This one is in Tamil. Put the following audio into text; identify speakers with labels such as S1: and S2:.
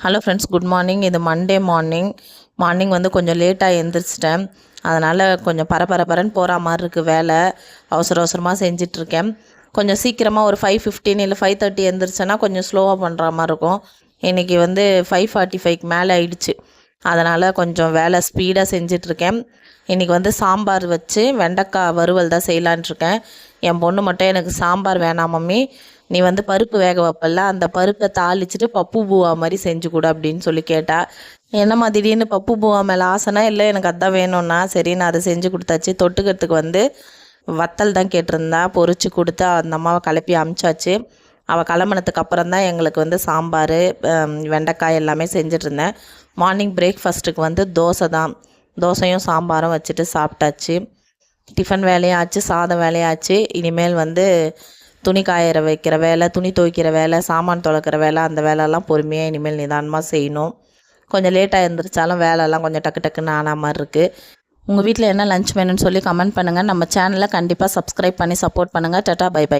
S1: Hello friends, good morning. இது மண்டே மார்னிங் வந்து கொஞ்சம் லேட்டாக எழுந்திரிச்சிட்டேன். அதனால் கொஞ்சம் பரபரன்னு போகிற மாதிரி இருக்குது. வேலை அவசரமாக செஞ்சிட்ருக்கேன். கொஞ்சம் சீக்கிரமாக ஒரு 5:15 இல்லை 5:30 எழுந்திரிச்சேன்னா கொஞ்சம் ஸ்லோவாக பண்ணுற மாதிரி இருக்கும். இன்றைக்கி வந்து 5:45க்கு மேலே ஆயிடுச்சு. அதனால் கொஞ்சம் வேலை ஸ்பீடாக செஞ்சிட்ருக்கேன். இன்றைக்கி வந்து சாம்பார் வச்சு வெண்டைக்காய் வறுவல் தான் செய்யலான்ட்ருக்கேன். என் பொண்ணு மட்டும் எனக்கு சாம்பார் வேணாம் மம்மி, நீ வந்து பருப்பு வேக வைப்பல, அந்த பருப்பை தாளிச்சிட்டு பப்பு பூவா மாதிரி செஞ்சு கொடு அப்படின்னு சொல்லி கேட்டா. என்னம்மா திடீர்னு பப்பு பூவா மேலே ஆசைனா, இல்லை எனக்கு அதான் வேணும்னா சரி நான் அதை செஞ்சு கொடுத்தாச்சு. தொட்டுக்கிறதுக்கு வந்து வத்தல் தான் கேட்டிருந்தா, பொரிச்சு கொடுத்து அந்த அம்மாவை கிளப்பி அமுச்சாச்சு. அவள் கிளம்புனதுக்கு அப்புறம் தான் எங்களுக்கு வந்து சாம்பார் வெண்டைக்காய் எல்லாமே செஞ்சிட்ருந்தேன். மார்னிங் பிரேக்ஃபாஸ்ட்டுக்கு வந்து தோசையும் சாம்பாரும் வச்சுட்டு சாப்பிட்டாச்சு. டிஃபன் வேலையாச்சு, சாதம் வேலையாச்சு. இனிமேல் வந்து துணி காயற வைக்கிற வேலை, துணி துவைக்கிற வேலை, சாமான் துளக்கிற வேலை, அந்த வேலையெல்லாம் பொறுமையாக இனிமேல் நிதானமாக செய்யணும். கொஞ்சம் லேட்டாக இருந்துருச்சாலும் வேலையெல்லாம் கொஞ்சம் டக்குன்னு ஆன மாதிரி இருக்குது. உங்கள் வீட்டில் என்ன லஞ்ச் வேணும்னு சொல்லி கமெண்ட் பண்ணுங்கள். நம்ம சேனலை கண்டிப்பாக சப்ஸ்கிரைப் பண்ணி சப்போர்ட் பண்ணுங்கள். Tata, bye by.